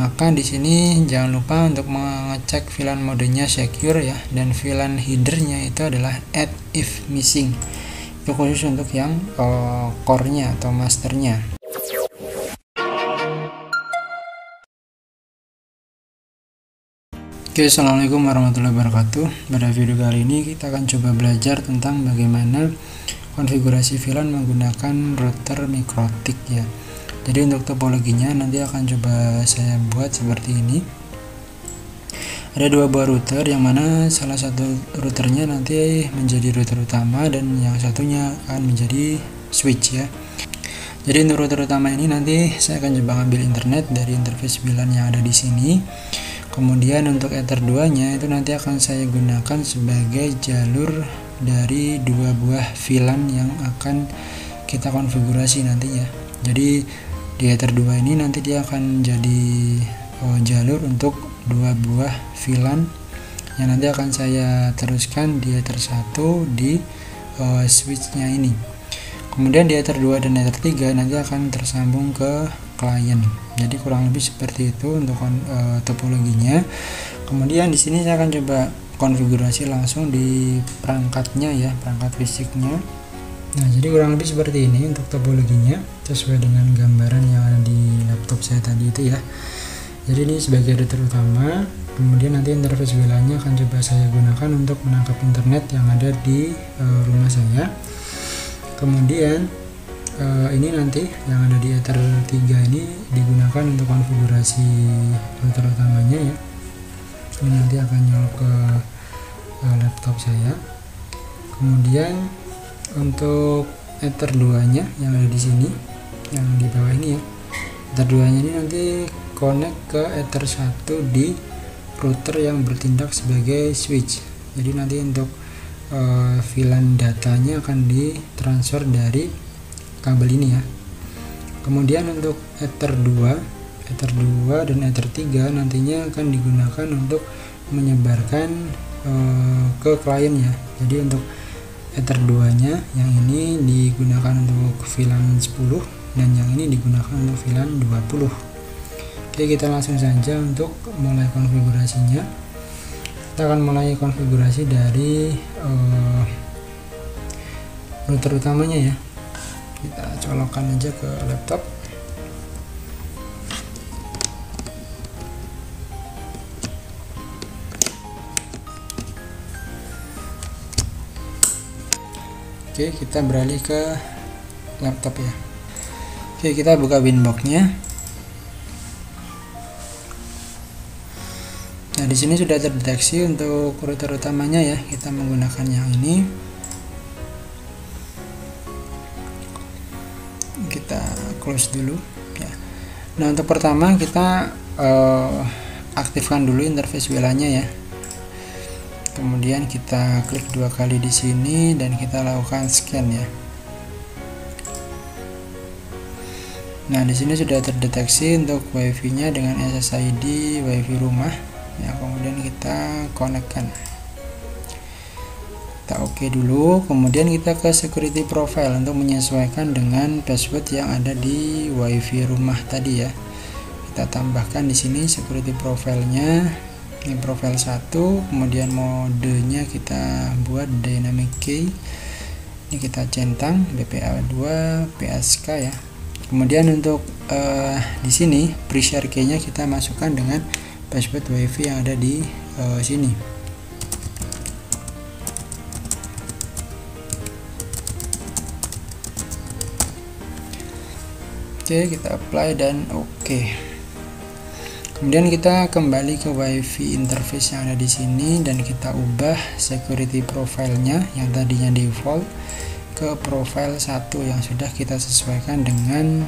Maka di sini jangan lupa untuk mengecek VLAN modenya secure ya, dan VLAN headernya itu adalah add if missing. Itu khusus untuk yang core-nya atau masternya. Oke, assalamualaikum warahmatullahi wabarakatuh. Pada video kali ini kita akan coba belajar tentang bagaimana konfigurasi VLAN menggunakan router Mikrotik ya. Jadi untuk topologinya nanti akan coba saya buat seperti ini. Ada dua buah router, yang mana salah satu routernya nanti menjadi router utama dan yang satunya akan menjadi switch ya. Jadi untuk router utama ini nanti saya akan coba ambil internet dari interface VLAN yang ada di sini. Kemudian untuk ether 2-nya itu nanti akan saya gunakan sebagai jalur dari dua buah VLAN yang akan kita konfigurasi nantinya. Jadi di ether 2 ini nanti dia akan jadi jalur untuk dua buah VLAN yang nanti akan saya teruskan di ether 1 di switchnya ini. Kemudian di ether 2 dan ether 3 nanti akan tersambung ke klien. Jadi kurang lebih seperti itu untuk topologinya. Kemudian di sini saya akan coba konfigurasi langsung di perangkatnya ya, perangkat fisiknya. Nah, jadi kurang lebih seperti ini untuk topologinya, sesuai dengan gambaran yang ada di laptop saya tadi itu ya. Jadi ini sebagai router utama, kemudian nanti interface VLAN-nya akan coba saya gunakan untuk menangkap internet yang ada di rumah saya. Kemudian ini nanti yang ada di ether 3 ini digunakan untuk konfigurasi router utamanya ya. Ini nanti akan nyolok ke laptop saya. Kemudian untuk ether 2-nya yang ada di sini, yang di bawah ini ya, ether 2-nya ini nanti connect ke ether 1 di router yang bertindak sebagai switch. Jadi nanti untuk VLAN datanya akan ditransfer dari kabel ini ya. Kemudian untuk ether 2 dan ether 3 nantinya akan digunakan untuk menyebarkan ke klien ya. Jadi untuk ether 2-nya yang ini digunakan untuk VLAN 10 dan yang ini digunakan untuk VLAN 20. Oke, kita langsung saja untuk mulai konfigurasinya. Kita akan mulai konfigurasi dari router utamanya ya. Kita colokkan aja ke laptop. Oke, kita beralih ke laptop ya. Oke, kita buka winbox-nya. Nah, di sini sudah terdeteksi untuk router utamanya ya. Kita menggunakan yang ini. Kita close dulu ya. Nah, untuk pertama kita aktifkan dulu interface VLAN-nya ya. Kemudian kita klik dua kali di sini dan kita lakukan scan ya. Nah, di sini sudah terdeteksi untuk WiFi-nya dengan SSID WiFi rumah. Ya, kemudian kita konekkan. Kita oke dulu. Kemudian kita ke security profile untuk menyesuaikan dengan password yang ada di WiFi rumah tadi ya. Kita tambahkan di sini security profile-nya. Ini profile 1, kemudian modenya kita buat dynamic key. Ini kita centang BPA2 PSK ya. Kemudian untuk di sini pre-share key-nya kita masukkan dengan password WiFi yang ada di sini. Oke, kita apply dan oke. Kemudian kita kembali ke WiFi interface yang ada di sini dan kita ubah security profile-nya yang tadinya default ke profile 1 yang sudah kita sesuaikan dengan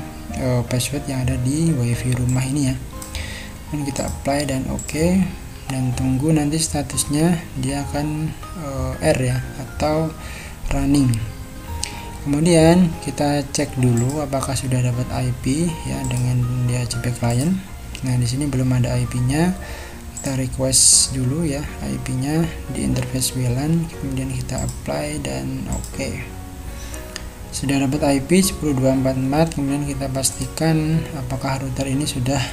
password yang ada di WiFi rumah ini ya. Dan kita apply dan oke, dan tunggu nanti statusnya dia akan R ya, atau running. Kemudian kita cek dulu apakah sudah dapat IP ya dengan DHCP client. Nah, di sini belum ada IP-nya. Kita request dulu ya IP-nya di interface VLAN, kemudian kita apply dan oke. Sudah dapat IP 10244, kemudian kita pastikan apakah router ini sudah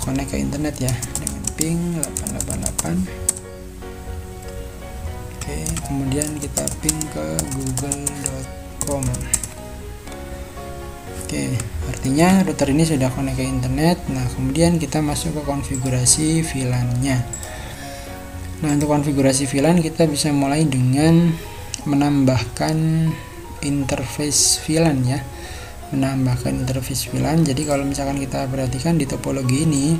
connect ke internet ya dengan ping 888. Oke, kemudian kita ping ke google.com. Oke, artinya router ini sudah connect ke internet. Nah, kemudian kita masuk ke konfigurasi VLAN-nya. Nah, untuk konfigurasi VLAN kita bisa mulai dengan menambahkan interface VLAN ya. Menambahkan interface VLAN. Jadi kalau misalkan kita perhatikan di topologi ini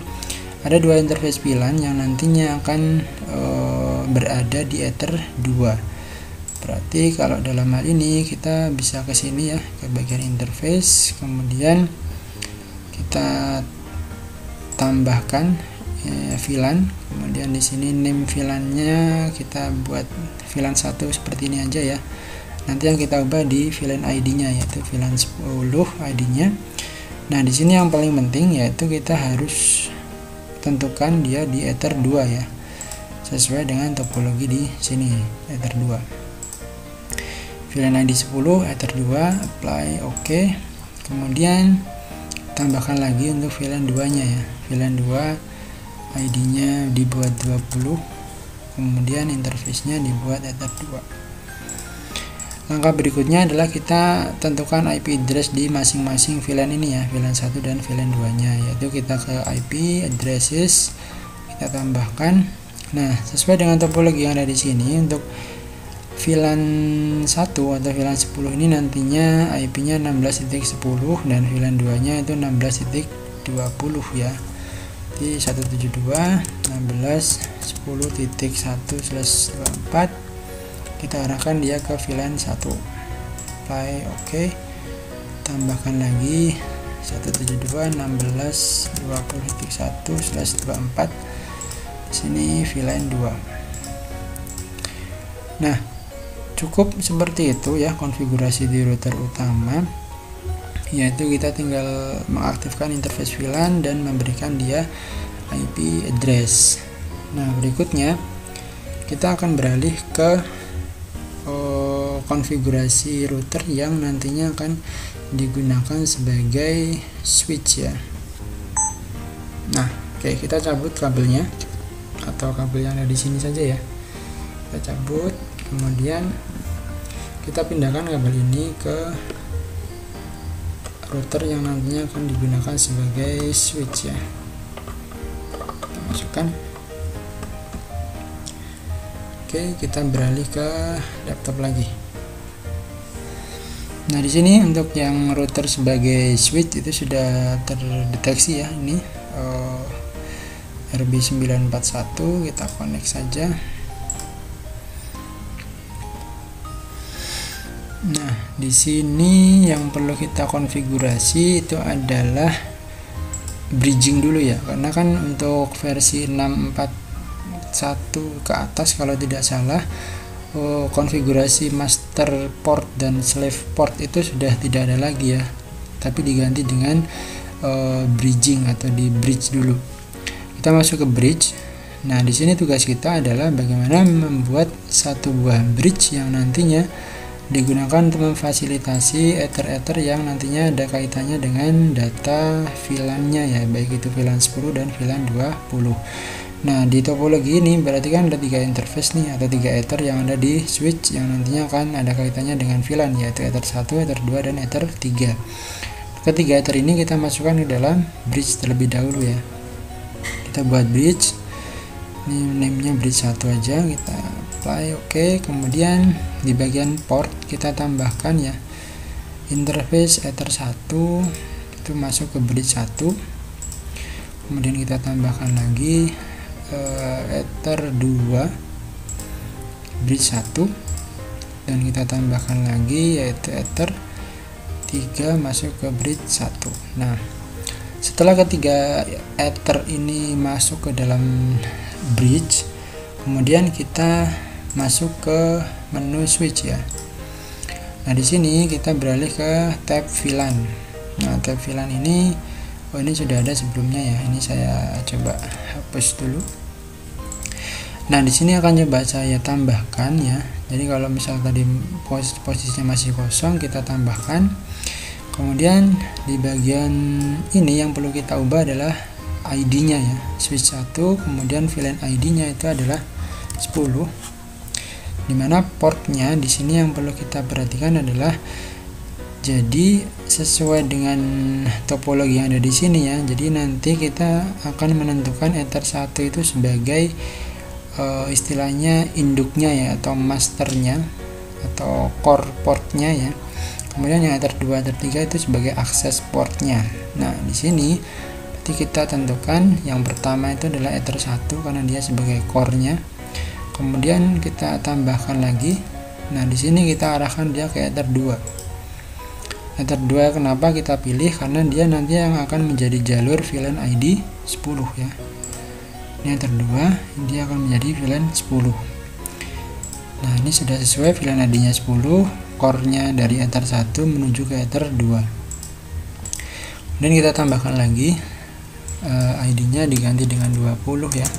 ada dua interface VLAN yang nantinya akan berada di ether 2. Berarti kalau dalam hal ini kita bisa ke sini ya, ke bagian interface, kemudian kita tambahkan VLAN, kemudian di sini name VLAN-nya kita buat VLAN 1 seperti ini aja ya. Nanti yang kita ubah di VLAN ID-nya yaitu VLAN 10 ID-nya. Nah, di sini yang paling penting yaitu kita harus tentukan dia di ether 2 ya. Sesuai dengan topologi di sini, ether 2. VLAN ID 10 ether 2, apply oke. Kemudian tambahkan lagi untuk VLAN 2-nya ya. VLAN 2 ID-nya dibuat 20, kemudian interface-nya dibuat ether 2. Langkah berikutnya adalah kita tentukan IP address di masing-masing VLAN ini ya, VLAN 1 dan VLAN 2-nya, yaitu kita ke IP addresses, kita tambahkan. Nah, sesuai dengan topologi yang ada di sini, untuk VLAN 1 atau VLAN 10 ini nantinya IP-nya 16.10 dan VLAN 2-nya itu 16.20 ya. Jadi 172.16.10.1/24 kita arahkan dia ke VLAN 1. Apply oke. Tambahkan lagi 172.16.20.1/24. Di sini VLAN 2. Nah, cukup seperti itu ya konfigurasi di router utama, yaitu kita tinggal mengaktifkan interface VLAN dan memberikan dia IP address. Nah, berikutnya kita akan beralih ke konfigurasi router yang nantinya akan digunakan sebagai switch ya. Nah, oke, kita cabut kabelnya atau kabel yang ada di sini saja ya. Kita cabut, kemudian kita pindahkan kabel ini ke router yang nantinya akan digunakan sebagai switch ya. Kita masukkan. Oke, kita beralih ke laptop lagi. Nah, di sini untuk yang router sebagai switch itu sudah terdeteksi ya, ini RB941, kita connect saja. Nah, di sini yang perlu kita konfigurasi itu adalah bridging dulu ya, karena kan untuk versi 6.4.1 ke atas kalau tidak salah, konfigurasi master port dan slave port itu sudah tidak ada lagi ya, tapi diganti dengan bridging atau di bridge dulu. Kita masuk ke bridge. Nah, di sini tugas kita adalah bagaimana membuat satu buah bridge yang nantinya digunakan untuk memfasilitasi ether-ether yang nantinya ada kaitannya dengan data VLAN-nya ya, baik itu VLAN 10 dan VLAN 20. Nah, di topologi ini berarti kan ada 3 interface nih atau 3 ether yang ada di switch yang nantinya akan ada kaitannya dengan VLAN, yaitu ether 1, ether 2 dan ether 3. Ketiga ether ini kita masukkan ke dalam bridge terlebih dahulu ya. Kita buat bridge. Ini name-nya bridge 1 aja, kita apply oke. Kemudian di bagian port kita tambahkan ya interface ether 1 itu masuk ke bridge 1. Kemudian kita tambahkan lagi ether 2 bridge 1 dan kita tambahkan lagi yaitu ether 3 masuk ke bridge 1. Nah, setelah ketiga ether ini masuk ke dalam bridge, kemudian kita masuk ke menu switch ya. Nah, di sini kita beralih ke tab VLAN. Nah, tab VLAN ini ini sudah ada sebelumnya ya. Ini saya coba hapus dulu. Nah, di sini akan coba saya tambahkan ya. Jadi kalau misal tadi posisinya masih kosong, kita tambahkan. Kemudian di bagian ini yang perlu kita ubah adalah ID-nya ya, switch 1, kemudian VLAN ID-nya itu adalah 10. Dimana portnya di sini yang perlu kita perhatikan adalah, jadi sesuai dengan topologi yang ada di sini ya. Jadi nanti kita akan menentukan Ether 1 itu sebagai istilahnya induknya ya, atau masternya atau core portnya ya. Kemudian yang Ether 2, Ether 3 itu sebagai akses portnya. Nah, di sini berarti kita tentukan yang pertama itu adalah Ether 1 karena dia sebagai core-nya. Kemudian kita tambahkan lagi. Nah, di sini kita arahkan dia ke Ether 2. Ether 2 kenapa kita pilih? Karena dia nanti yang akan menjadi jalur VLAN ID 10 ya. Ini Ether 2, dia akan menjadi VLAN 10. Nah, ini sudah sesuai VLAN ID-nya 10, core-nya dari Ether 1 menuju ke Ether 2. Dan kita tambahkan lagi ID-nya diganti dengan 20 ya.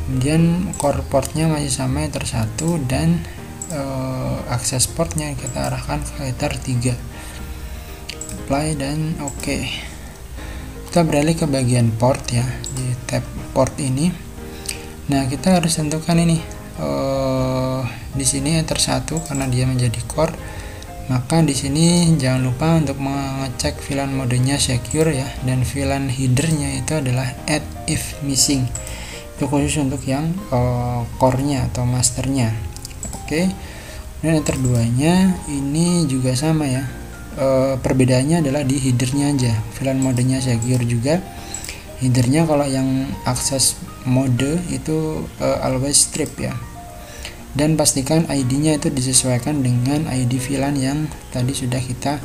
Kemudian core portnya masih sama Ether 1 dan akses portnya kita arahkan ke Ether 3. Apply dan oke. Kita beralih ke bagian port ya, di tab port ini. Nah, kita harus tentukan ini di sini Ether 1 karena dia menjadi core, maka di sini jangan lupa untuk mengecek VLAN modenya secure ya, dan VLAN headernya itu adalah add if missing. Itu khusus untuk yang core-nya atau masternya. Oke. Dan Ether 2-nya ini juga sama ya. Perbedaannya adalah di headernya aja. VLAN modenya secure juga. Headernya kalau yang akses mode itu always strip ya. Dan pastikan ID-nya itu disesuaikan dengan ID VLAN yang tadi sudah kita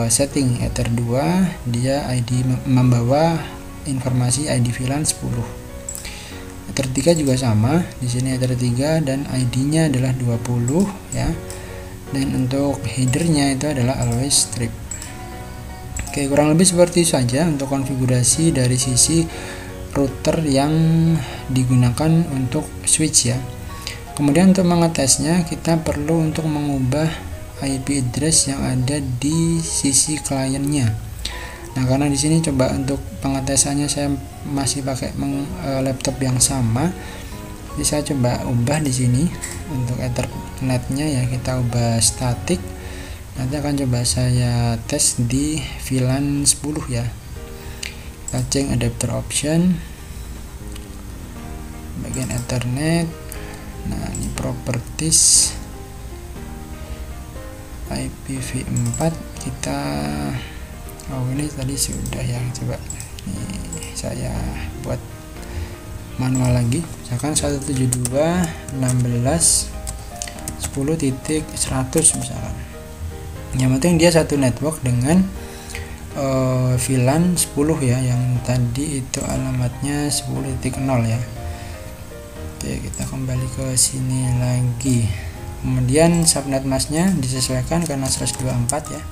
setting. Ether 2 dia ID membawa informasi ID VLAN 10. Ether 3 juga sama. Di sini Ether 3 dan ID-nya adalah 20 ya. Dan untuk headernya itu adalah always strip. Oke, kurang lebih seperti itu saja untuk konfigurasi dari sisi router yang digunakan untuk switch ya. Kemudian untuk mengetesnya kita perlu untuk mengubah IP address yang ada di sisi kliennya. Nah, karena di sini coba untuk pengetesannya saya masih pakai laptop yang sama, jadi saya coba ubah di sini untuk Ethernetnya ya, kita ubah static. Nanti akan coba saya tes di VLAN 10 ya. Kita change adapter option, bagian Ethernet. Nah, ini properties IPv4 kita, ini tadi sudah ya, coba ini saya buat manual lagi, misalkan 172.16.10.100 misalkan. Yang penting dia satu network dengan VLAN 10 ya, yang tadi itu alamatnya 10.0 ya. Oke, kita kembali ke sini lagi. Kemudian subnet masknya disesuaikan karena 124 ya.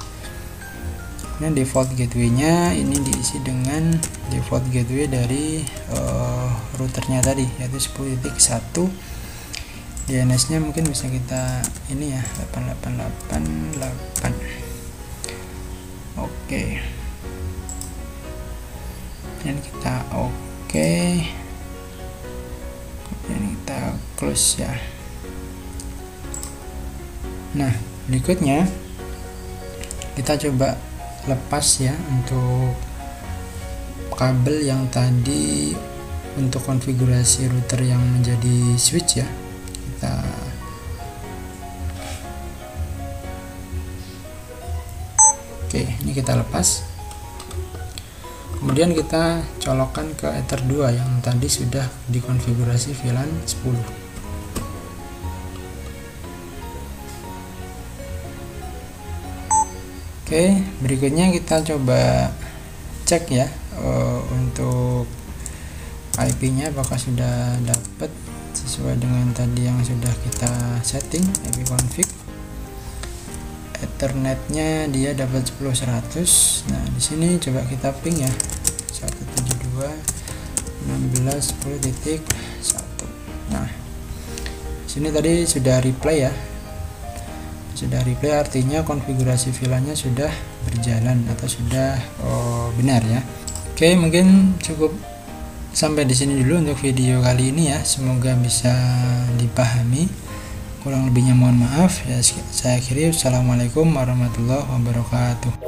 Kemudian default gateway-nya ini diisi dengan default gateway dari routernya tadi, yaitu 10.1. DNS-nya mungkin bisa kita ini ya, 8888. Oke. Dan kita oke. Kemudian kita close ya. Nah, berikutnya kita coba lepas ya untuk kabel yang tadi untuk konfigurasi router yang menjadi switch ya. Oke, ini kita lepas. Kemudian kita colokkan ke Ether 2 yang tadi sudah dikonfigurasi VLAN 10. Oke, berikutnya kita coba cek ya untuk IP-nya apakah sudah dapat sesuai dengan tadi yang sudah kita setting IP config. Ethernetnya dia dapat 10.100. Nah, di sini coba kita ping ya, 172.16.10.1. Nah, sini tadi sudah replay ya, sudah replay, artinya konfigurasi VLAN-nya sudah berjalan atau sudah benar ya. Oke, mungkin cukup sampai di sini dulu untuk video kali ini ya. Semoga bisa dipahami. Kurang lebihnya mohon maaf ya. Saya akhiri. Assalamualaikum warahmatullahi wabarakatuh.